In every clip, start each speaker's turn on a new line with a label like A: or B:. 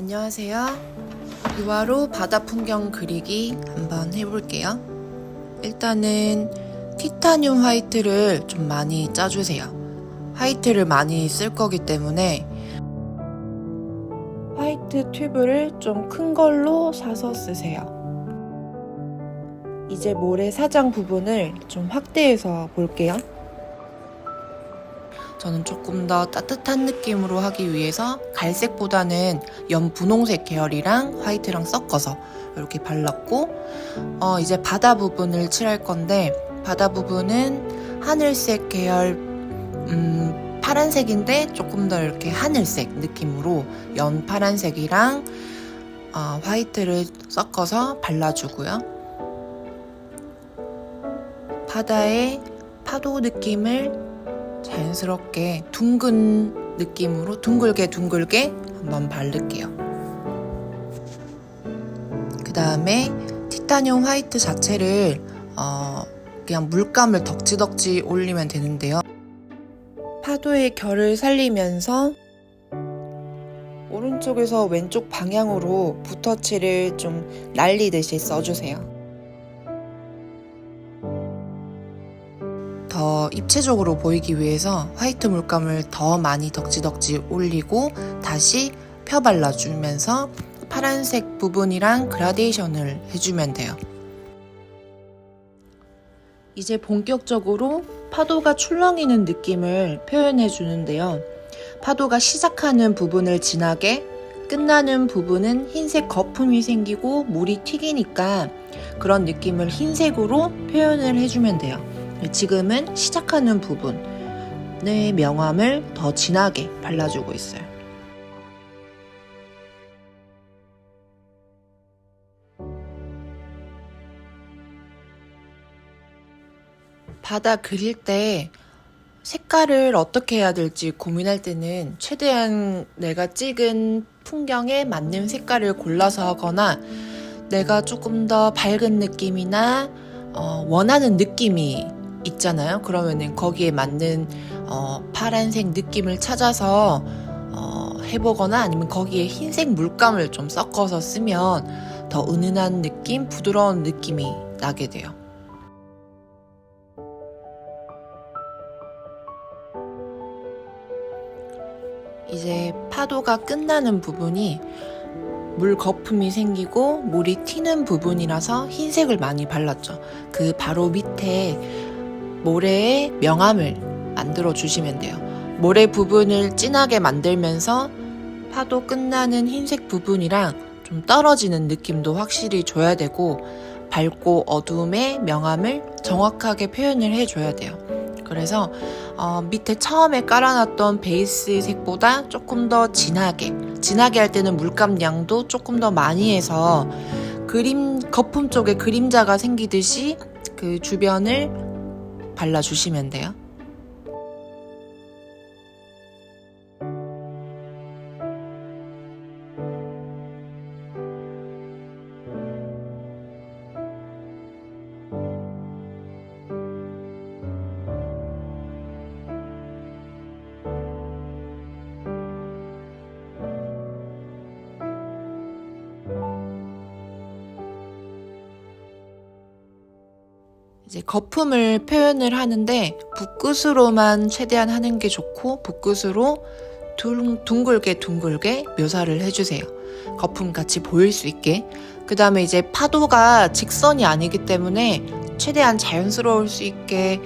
A: 안녕하세요. 유화로 바다 풍경 그리기 한번 해볼게요. 일단은 티타늄 화이트를 좀 많이 짜주세요. 화이트를 많이 쓸 거기 때문에 화이트 튜브를 좀 큰 걸로 사서 쓰세요. 이제 모래사장 부분을 좀 확대해서 볼게요. 저는 조금 더 따뜻한 느낌으로 하기 위해서 갈색보다는 연분홍색 계열이랑 화이트랑 섞어서 이렇게 발랐고, 이제 바다 부분을 칠할 건데, 바다 부분은 하늘색 계열, 파란색인데 조금 더 이렇게 하늘색 느낌으로 연 파란색이랑 화이트를 섞어서 발라주고요. 바다의 파도 느낌을 자연스럽게 둥근 느낌으로 둥글게 한번 바를게요. 그 다음에 티타늄 화이트 자체를 그냥 물감을 덕지덕지 올리면 되는데요. 파도의 결을 살리면서 오른쪽에서 왼쪽 방향으로 붓터치를 좀 날리듯이 써주세요. 더 입체적으로 보이기 위해서 화이트 물감을 더 많이 덕지덕지 올리고 다시 펴 발라주면서 파란색 부분이랑 그라데이션을 해주면 돼요. 이제 본격적으로 파도가 출렁이는 느낌을 표현해 주는데요. 파도가 시작하는 부분을 진하게, 끝나는 부분은 흰색 거품이 생기고 물이 튀기니까 그런 느낌을 흰색으로 표현을 해주면 돼요. 지금은 시작하는 부분의 명암을 더 진하게 발라주고 있어요. 바다 그릴 때 색깔을 어떻게 해야 될지 고민할 때는 최대한 내가 찍은 풍경에 맞는 색깔을 골라서 하거나, 내가 조금 더 밝은 느낌이나 원하는 느낌이 있잖아요. 그러면은 거기에 맞는 파란색 느낌을 찾아서 해보거나, 아니면 거기에 흰색 물감을 좀 섞어서 쓰면 더 은은한 느낌, 부드러운 느낌이 나게 돼요. 이제 파도가 끝나는 부분이 물 거품이 생기고 물이 튀는 부분이라서 흰색을 많이 발랐죠. 그 바로 밑에 모래의 명암을 만들어 주시면 돼요. 모래 부분을 진하게 만들면서 파도 끝나는 흰색 부분이랑 좀 떨어지는 느낌도 확실히 줘야 되고, 밝고 어두움의 명암을 정확하게 표현을 해줘야 돼요. 그래서 밑에 처음에 깔아놨던 베이스 색보다 조금 더 진하게 할 때는 물감 양도 조금 더 많이 해서 거품 쪽에 그림자가 생기듯이 그 주변을 발라주시면 돼요. 이제 거품을 표현을 하는데 붓끝으로만 최대한 하는 게 좋고, 붓끝으로 둥글게 묘사를 해주세요. 거품 같이 보일 수 있게. 그 다음에 이제 파도가 직선이 아니기 때문에 최대한 자연스러울 수 있게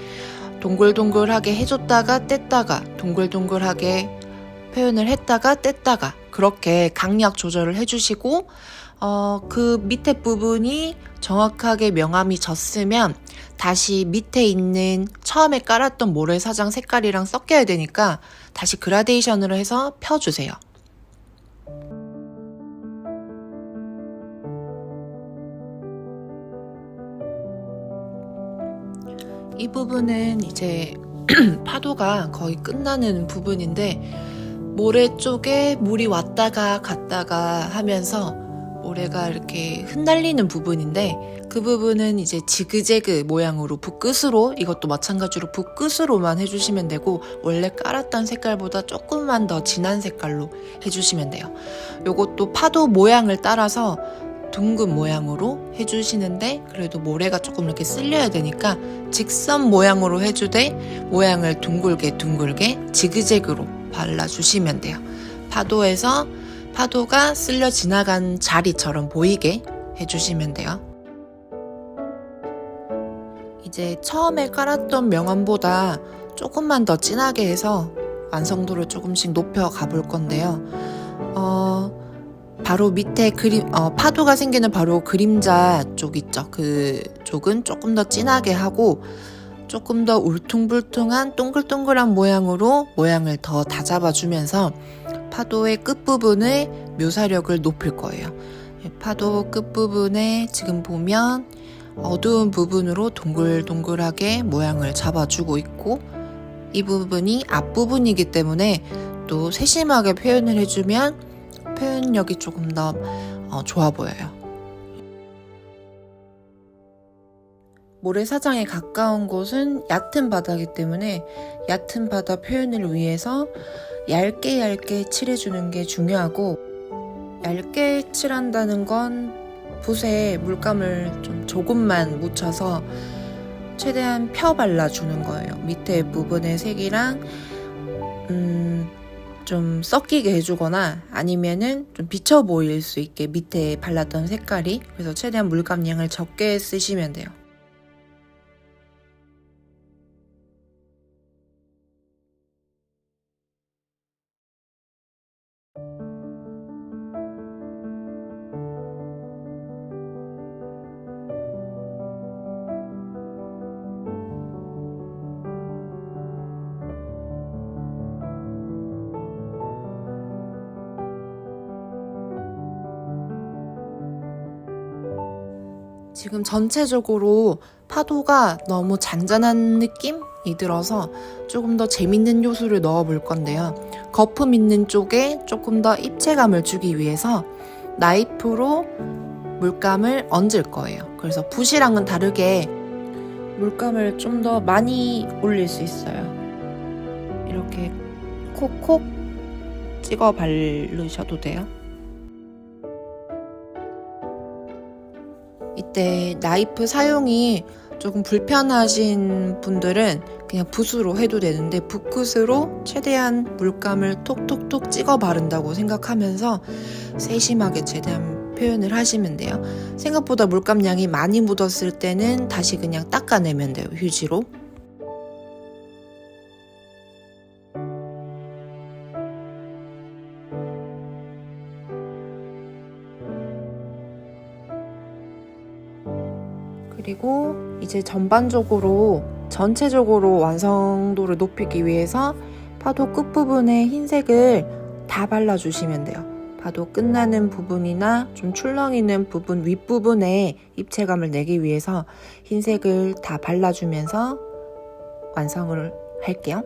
A: 동글동글하게 해줬다가 뗐다가, 동글동글하게 표현을 했다가 뗐다가, 그렇게 강약 조절을 해주시고, 그 밑에 부분이 정확하게 명암이 졌으면 다시 밑에 있는 처음에 깔았던 모래사장 색깔이랑 섞여야 되니까 다시 그라데이션으로 해서 펴주세요. 이 부분은 이제 파도가 거의 끝나는 부분인데, 모래 쪽에 물이 왔다가 갔다가 하면서 모래가 이렇게 흩날리는 부분인데 그 부분은 이제 지그재그 모양으로 붓끝으로, 이것도 마찬가지로 붓끝으로만 해주시면 되고, 원래 깔았던 색깔보다 조금만 더 진한 색깔로 해주시면 돼요. 요것도 파도 모양을 따라서 둥근 모양으로 해주시는데, 그래도 모래가 조금 이렇게 쓸려야 되니까 직선 모양으로 해주되 모양을 둥글게 지그재그로 발라주시면 돼요. 파도에서 파도가 쓸려 지나간 자리처럼 보이게 해주시면 돼요. 이제 처음에 깔았던 명암보다 조금만 더 진하게 해서 완성도를 조금씩 높여 가볼 건데요. 바로 밑에 파도가 생기는 바로 그림자 쪽 있죠. 그 쪽은 조금 더 진하게 하고, 조금 더 울퉁불퉁한 동글동글한 모양으로 모양을 더 다잡아주면서 파도의 끝부분의 묘사력을 높일 거예요. 파도 끝부분에 지금 보면 어두운 부분으로 동글동글하게 모양을 잡아주고 있고, 이 부분이 앞부분이기 때문에 또 세심하게 표현을 해주면 표현력이 조금 더 좋아 보여요. 모래사장에 가까운 곳은 얕은 바다이기 때문에 얕은 바다 표현을 위해서 얇게 칠해주는 게 중요하고, 얇게 칠한다는 건 붓에 물감을 좀 조금만 묻혀서 최대한 펴 발라주는 거예요. 밑에 부분의 색이랑 좀 섞이게 해주거나 아니면은 좀 비쳐 보일 수 있게 밑에 발랐던 색깔이, 그래서 최대한 물감 양을 적게 쓰시면 돼요. 지금 전체적으로 파도가 너무 잔잔한 느낌이 들어서 조금 더 재밌는 요소를 넣어 볼 건데요. 거품 있는 쪽에 조금 더 입체감을 주기 위해서 나이프로 물감을 얹을 거예요. 그래서 붓이랑은 다르게 물감을 좀 더 많이 올릴 수 있어요. 이렇게 콕콕 찍어 바르셔도 돼요. 이때 나이프 사용이 조금 불편하신 분들은 그냥 붓으로 해도 되는데, 붓끝으로 최대한 물감을 톡톡톡 찍어 바른다고 생각하면서 세심하게 최대한 표현을 하시면 돼요. 생각보다 물감량이 많이 묻었을 때는 다시 그냥 닦아내면 돼요, 휴지로. 그리고 이제 전체적으로 완성도를 높이기 위해서 파도 끝부분에 흰색을 다 발라주시면 돼요. 파도 끝나는 부분이나 좀 출렁이는 부분 윗부분에 입체감을 내기 위해서 흰색을 다 발라주면서 완성을 할게요.